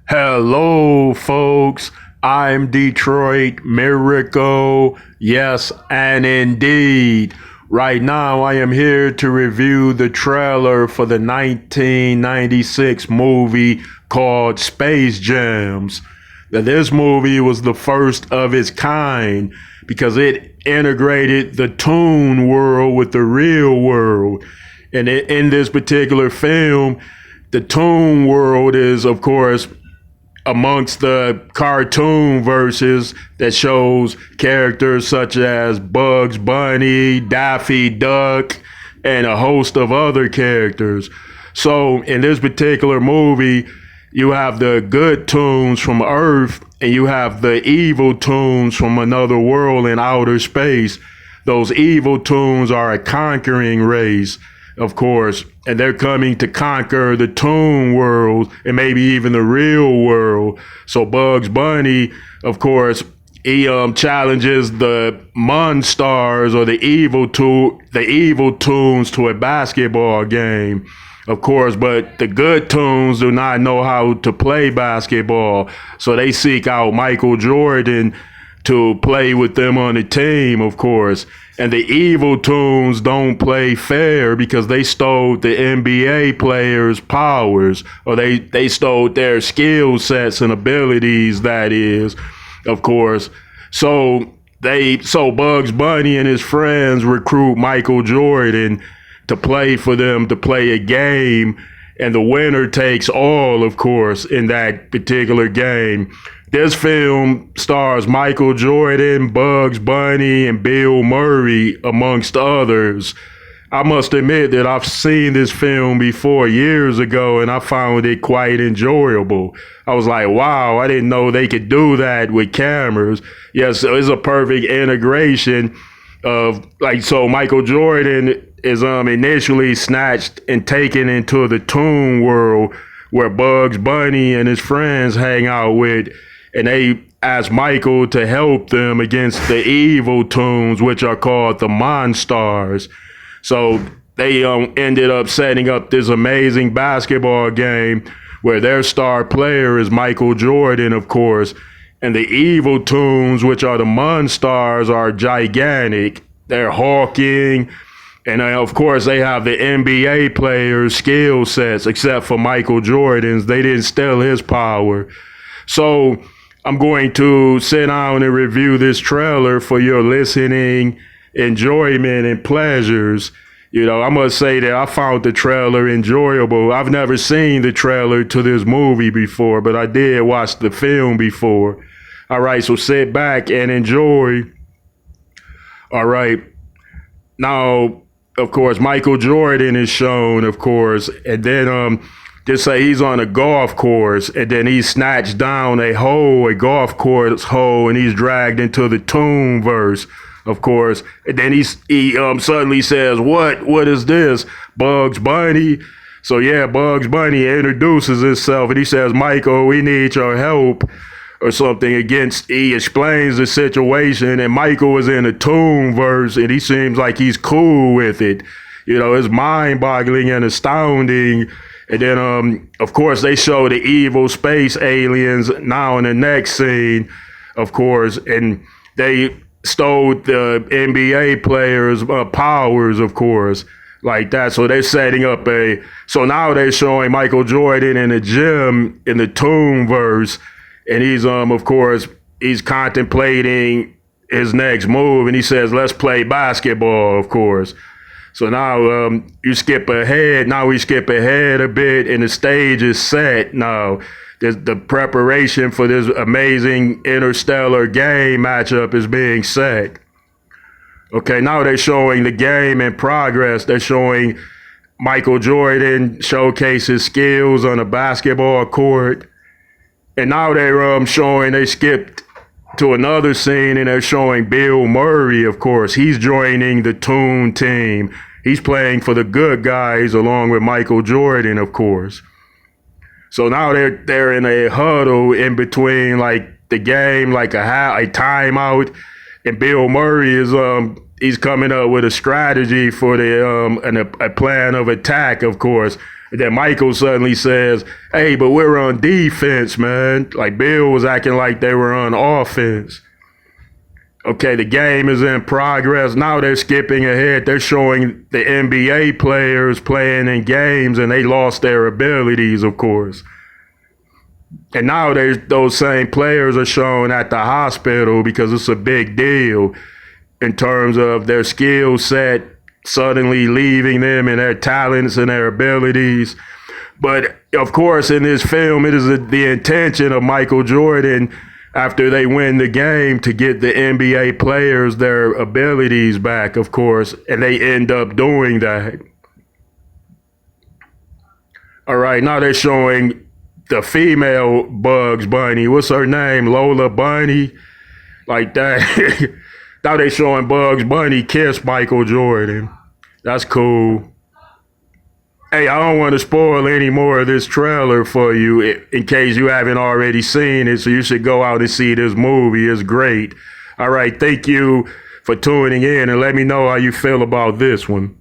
Hello, folks. I'm Detroit Miracle. Yes, and indeed. Right now, I am here to review the trailer for the 1996 movie called Space Jams. Now, this movie was the first of its kind because it integrated the toon world with the real world. And in this particular film, the toon world is, of course, amongst the cartoon verses that shows characters such as Bugs Bunny, Daffy Duck, and a host of other characters. So in this particular movie, you have the good toons from Earth and you have the evil toons from another world in outer space. Those evil toons are a conquering race, of course, and they're coming to conquer the toon world and maybe even the real world. So Bugs Bunny, of course, he challenges the Monstars or the evil toons to a basketball game, of course, but the good toons do not know how to play basketball, so they seek out Michael Jordan to play with them on the team, of course. And the evil toons don't play fair because they stole the NBA players' powers, or they stole their skill sets and abilities, that is, of course. So Bugs Bunny and his friends recruit Michael Jordan to play for them, to play a game, and the winner takes all, of course, in that particular game. This film stars Michael Jordan, Bugs Bunny, and Bill Murray, amongst others. I must admit that I've seen this film before years ago, and I found it quite enjoyable. I was like, wow, I didn't know they could do that with cameras. Yes, it's a perfect integration of, so Michael Jordan is initially snatched and taken into the toon world where Bugs Bunny and his friends hang out with, and they ask Michael to help them against the evil toons, which are called the Monstars. So they ended up setting up this amazing basketball game where their star player is Michael Jordan, of course, and the evil toons, which are the Monstars, are gigantic. They're hulking, and of course they have the NBA players' skill sets, except for Michael Jordan's. They didn't steal his power. So I'm going to sit down and review this trailer for your listening enjoyment and pleasures. You know, I must say that I found the trailer enjoyable. I've never seen the trailer to this movie before, but I did watch the film before. All right, so sit back and enjoy. All right. Now, of course, Michael Jordan is shown, of course, and then just say he's on a golf course, and then he's snatched down a golf course hole, and he's dragged into the Toonverse, of course. And then he suddenly says, "What is this, Bugs Bunny?" So yeah, Bugs Bunny introduces himself, and he says, "Michael, we need your help," or something he explains the situation, and Michael is in a Toonverse, and he seems like he's cool with it. You know, it's mind-boggling and astounding. And then, of course, they show the evil space aliens now in the next scene, of course, and they stole the NBA players' powers, of course, like that. So they're setting up so now they're showing Michael Jordan in the gym in the Toonverse, and he's, of course, he's contemplating his next move, and he says, "Let's play basketball," of course. So now we skip ahead a bit, and the stage is set now. The preparation for this amazing interstellar game matchup is being set. Okay, now they're showing the game in progress. They're showing Michael Jordan showcase his skills on a basketball court. And now they skipped to another scene, and they're showing Bill Murray, of course. He's joining the Toon team. He's playing for the good guys along with Michael Jordan, of course. So now they're in a huddle in between like the game, like a timeout, and Bill Murray is he's coming up with a strategy for a plan of attack, of course. Then Michael suddenly says, hey, but we're on defense, man. Like Bill was acting like they were on offense. Okay, the game is in progress. Now they're skipping ahead. They're showing the NBA players playing in games and they lost their abilities, of course. And now those same players are shown at the hospital because it's a big deal in terms of their skill set suddenly leaving them and their talents and their abilities. But of course, in this film, it is the intention of Michael Jordan, after they win the game, to get the NBA players their abilities back, of course, and they end up doing that. All right, now they're showing the female Bugs Bunny. What's her name? Lola Bunny? Like that. Now they showing Bugs Bunny kiss Michael Jordan. That's cool. Hey, I don't want to spoil any more of this trailer for you in case you haven't already seen it, so you should go out and see this movie. It's great. All right, thank you for tuning in, and let me know how you feel about this one.